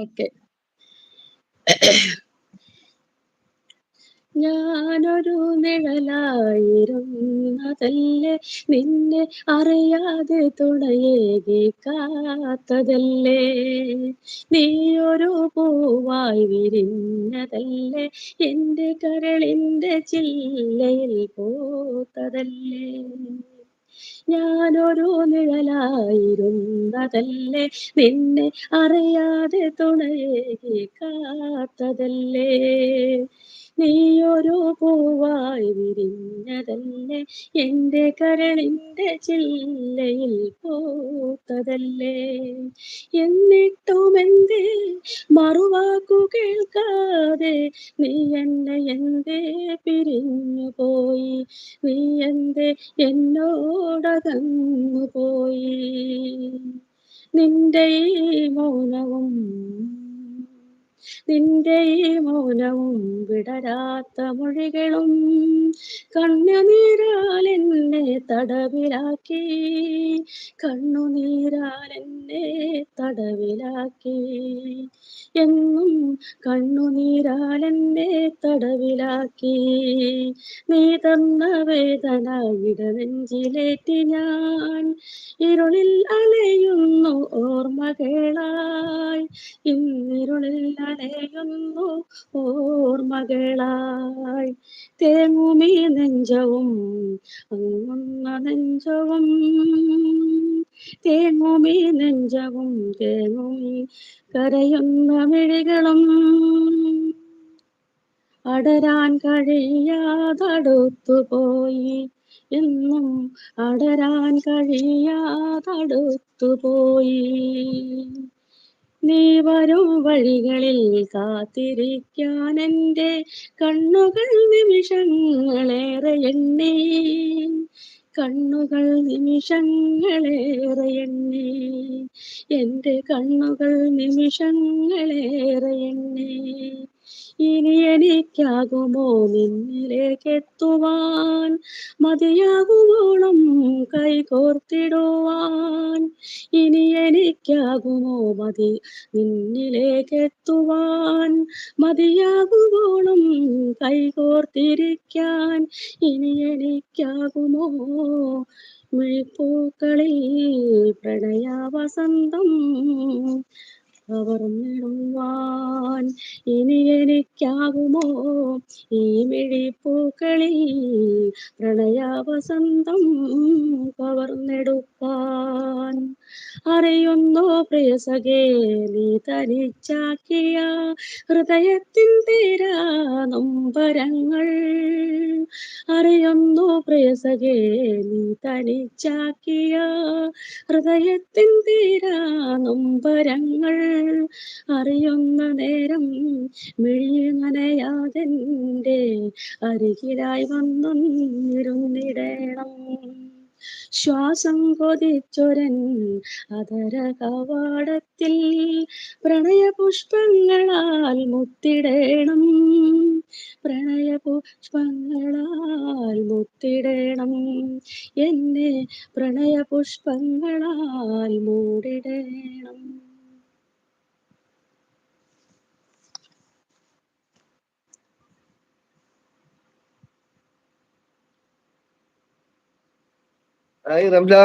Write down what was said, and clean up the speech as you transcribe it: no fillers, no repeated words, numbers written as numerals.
Okay. ഞാനൊരു നിഴലായിരുന്നതല്ലേ, നിന്നെ അറിയാതെ തുണയേകി കാത്തതല്ലേ. നീയൊരു പൂവായി വിരിഞ്ഞതല്ലേ, എന്റെ കരളിന്റെ ചില്ലയിൽ പൂത്തതല്ലേ. ഞാനൊരു നിഴലായിരുന്നതല്ലേ, നിന്നെ അറിയാതെ തുണയേകി കാത്തതല്ലേ. നീയൊരു പൂവായി വിരിഞ്ഞതല്ലേ, എന്റെ കരളിന്റെ ചില്ലയിൽ പൂത്തതല്ലേ. എന്നിട്ടുമെന്തേ മറുവാക്കു കേൾക്കാതെ നീ എന്നെ എന്തേ പിരിഞ്ഞു പോയി, നീ എന്തേ എന്നോടകന്നു പോയി. നിന്റെ ഈ മൗനവും നിന്റെ ഈ മൗനവും വിടരാത്ത മൊഴികളും കണ്ണുനീരാലെന്നെ തടവിലാക്കി, കണ്ണുനീരാലെന്നെ തടവിലാക്കി. എന്നും കണ്ണുനീരാലെന്നെ തടവിലാക്കി. നീ തന്ന വേദന ഇടനെഞ്ചിലേറ്റി ഞാൻ ഇരുളിൽ അലയുന്നു ഓർമ്മകളായി, ഇന്നിരുളിൽ അലയുന്നു ഓർമ്മകളായി. തേങ്ങുമീ നെഞ്ചവും അങ്ങുന്ന നെഞ്ചവും, തേങ്ങുമീ നെഞ്ചവും തേങ്ങുമീ കരയുന്ന മിഴികളും, അടരാൻ കഴിയാതടുത്തുപോയി, എന്നും അടരാൻ കഴിയാതടുത്തുപോയി. നീ വരും വഴികളിൽ കാത്തിരിക്കാൻ എൻ്റെ കണ്ണുകൾ നിമിഷങ്ങളേറെ എണ്ണി, കണ്ണുകൾ നിമിഷങ്ങളേറെ എണ്ണി, എൻ്റെ കണ്ണുകൾ നിമിഷങ്ങളേറെ എണ്ണി. ഇനി എനിക്കാകുമോ നിന്നിലേക്കെത്തുവാൻ, മതിയാകുവോളം കൈകോർത്തിടുവാൻ. ഇനി എനിക്കാകുമോ നിന്നിലേക്കെത്തുവാൻ, മതിയാകുവോളം കൈകോർത്തിരിക്കാൻ. ഇനി എനിക്കാകുമോ മിഴിപ്പൂക്കളിൽ പ്രണയവസന്തം കവർന്നിടുവാൻ. ഇനി എനിക്കാകുമോ ഈ മിഴിപ്പൂക്കളിൽ പ്രണയവസന്തം കവർന്നെടുക്കാൻ. അറിയുന്നോ പ്രിയസഖേ, നീ തനിച്ചാക്കിയ ഹൃദയത്തിൻ തീരാ നൊമ്പരങ്ങൾ. അറിയുന്നോ പ്രിയസഖേ, നീ തനിച്ചാക്കിയ ഹൃദയത്തിൻ തീരാ നൊമ്പരങ്ങൾ. അറിയുന്ന നേരം മിഴി നനയാതെൻ്റെ അരികിലായി വന്നൊന്നിരുന്നിടേണം. ശ്വാസം കൊതിച്ചൊരൻ അധര കവാടത്തിൽ പ്രണയപുഷ്പങ്ങളാൽ മുത്തിടേണം, പ്രണയപുഷ്പങ്ങളാൽ മുത്തിടേണം. എന്നെ പ്രണയപുഷ്പങ്ങളാൽ മൂടിടേണം. ഹായ് റംല.